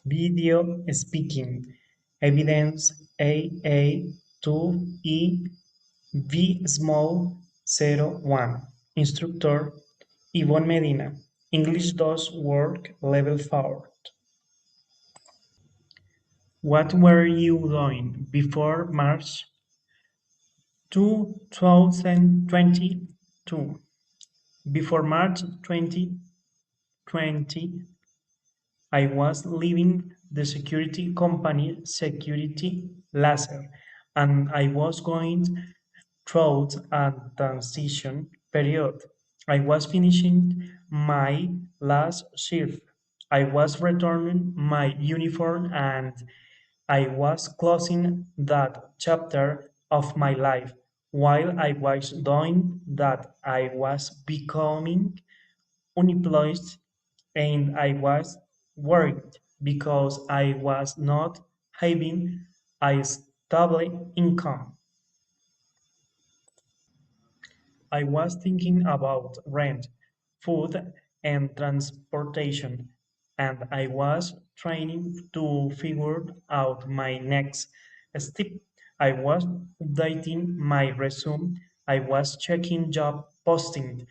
Video speaking. Evidence AA2E V small 01. Instructor Yvonne Medina. English does work level 4. What were you doing before March 2022? Before March 2020, I was leaving the security company Security Laser, and I was going through a transition period. I was finishing my last shift. I was returning my uniform and I was closing that chapter of my life. While I was doing that, I was becoming unemployed and I was worried because I was not having a stable income. I was thinking about rent, food, and transportation, and I was trying to figure out my next step. I was updating my resume, I was checking job postings,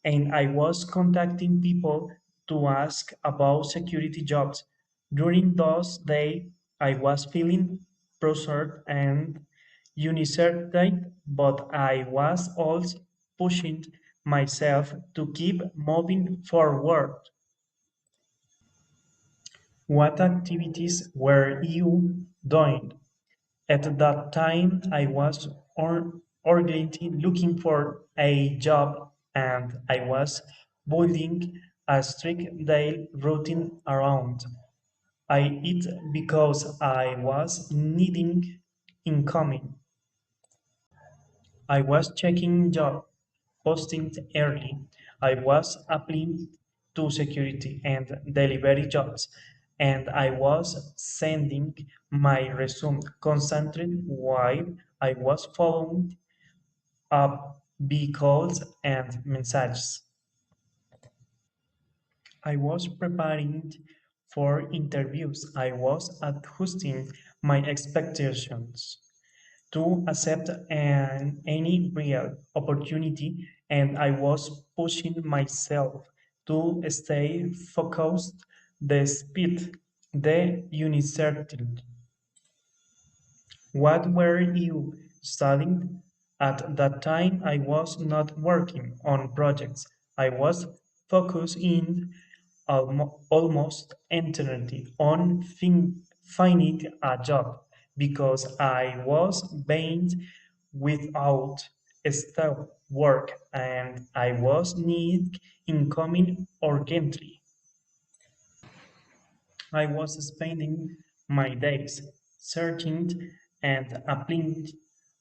and I was contacting people to ask about security jobs. During those days, I was feeling pressured and uncertain, but I was also pushing myself to keep moving forward. What activities were you doing? At that time, I was urgently looking for a job and I was building a strict daily routine around. I eat because I was needing income. I was checking job postings early. I was applying to security and delivery jobs, and I was sending my resume constantly while I was following up big calls and messages. I was preparing for interviews. I was adjusting my expectations to accept any real opportunity, and I was pushing myself to stay focused despite the uncertainty. What were you studying? At that time, I was not working on projects. I was focused in almost entirely on finding a job because I was being without stable work and I was need incoming urgently. I was spending my days searching and applying.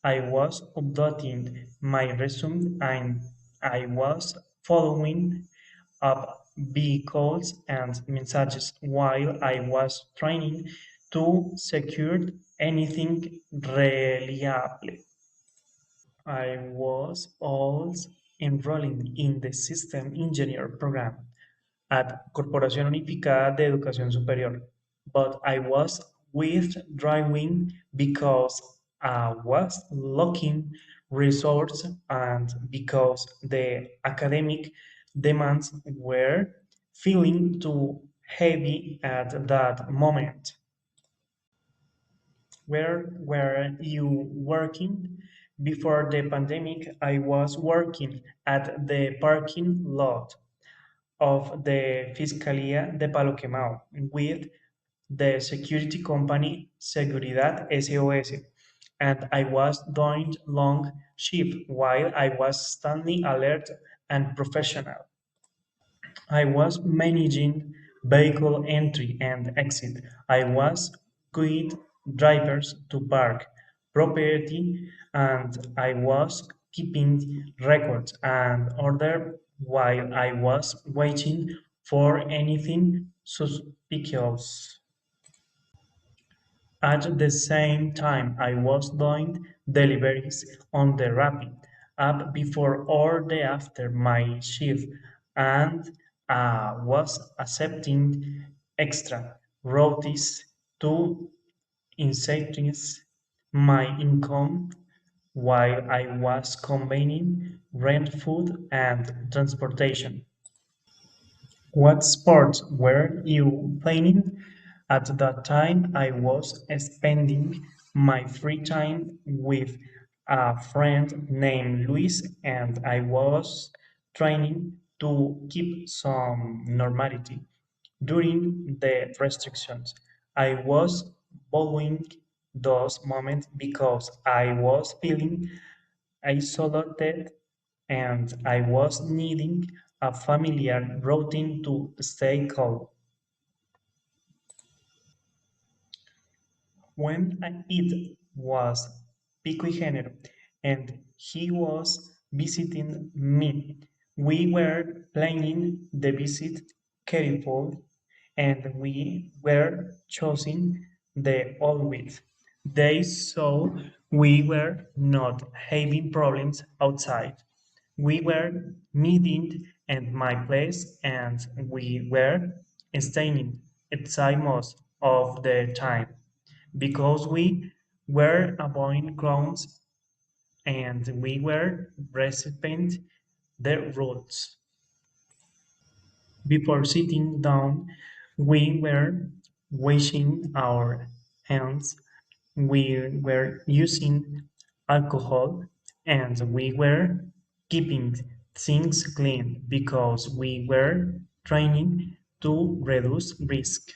I was updating my resume and I was following up big calls and messages while I was trying to secure anything reliable. I was also enrolling in the System Engineer program at Corporación Unificada de Educación Superior, but I was withdrawing because I was lacking resources and because the academic demands were feeling too heavy at that moment. Where were you working? Before the pandemic, I was working at the parking lot of the Fiscalía de Palo Quemado with the security company Seguridad SOS, and I was doing long shift while I was standing alert and professional. I was managing vehicle entry and exit. I was guide drivers to park property and I was keeping records and order while I was waiting for anything suspicious. At the same time, I was doing deliveries on the Rapid app before or the after my shift, and was accepting extra. royalties to incentivize my income while I was combining rent, food, and transportation. What sports were you playing? At that time, I was spending my free time with a friend named Luis, and I was trying to keep some normality during the restrictions. I was following those moments because I was feeling isolated and I was needing a familiar routine to stay calm. When it was Pico y Género and he was visiting me, we were planning the visit carefully and we were choosing the outfit. They saw we were not having problems outside. We were meeting at my place and we were staying inside most of the time because we were avoiding crowds and we were respecting the rules. Before sitting down, we were washing our hands, we were using alcohol, and we were keeping things clean because we were trying to reduce risk.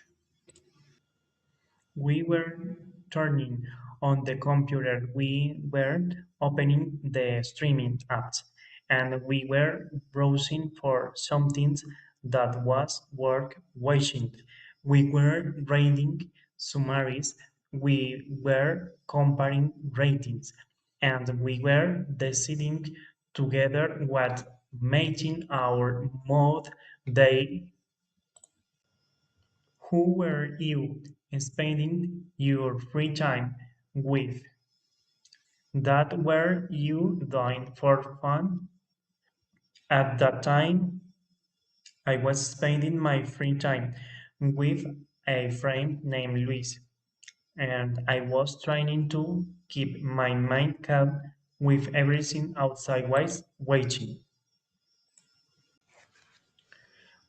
We were turning on the computer, we were opening the streaming apps, and we were browsing for something that was worth watching. We were reading summaries, we were comparing ratings, and we were deciding together what making our mood day. Who were you spending your free time with? That were you doing for fun? At that time, I was spending my free time with a friend named Luis, and I was trying to keep my mind calm with everything outside was waiting.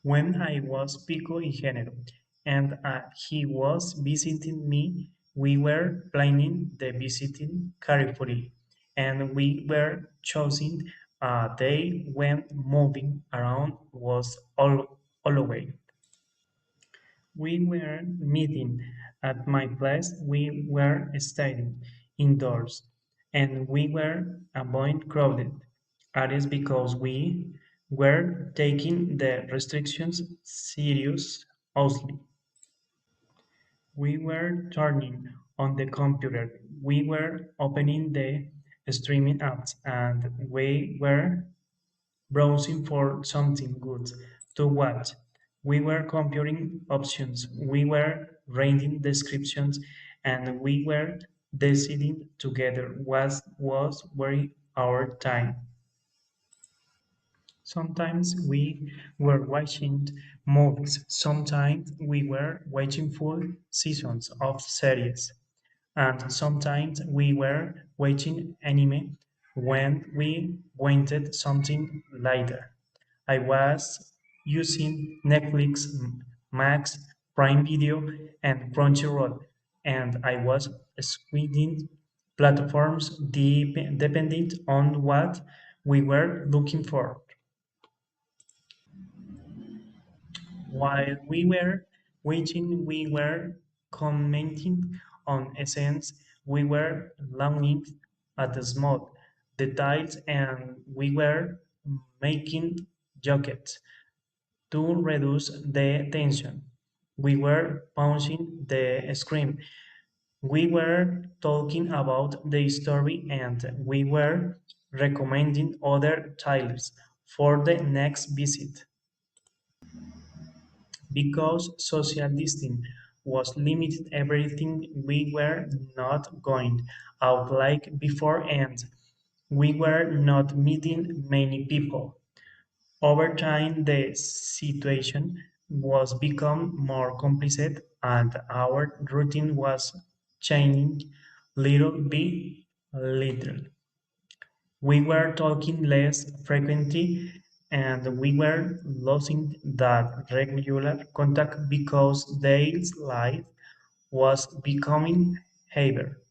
When I was Pico y Género and he was visiting me, we were planning the visiting carefully and we were choosing a day when moving around was all away. We were meeting at my place, we were staying indoors, and we were avoiding crowded areas because we were taking the restrictions seriously. We were turning on the computer, we were opening the streaming apps, and we were browsing for something good to watch. We were comparing options, we were reading descriptions, and we were deciding together what was worth our time. Sometimes we were watching movies, sometimes we were watching full seasons of series, and sometimes we were watching anime when we wanted something lighter. I was using Netflix, Max, Prime Video, and Crunchyroll, and I was switching platforms depending on what we were looking for. While we were waiting, we were commenting on essence, we were longing at the small details, and we were making jokes to reduce the tension. We were punching the screen. We were talking about the story and we were recommending other titles for the next visit. Because social distancing was limited everything we were not going out like before and we were not meeting many people. Over time, the situation was become more complicated and our routine was changing little by little. We were talking less frequently and we were losing that regular contact because daily life was becoming heavier.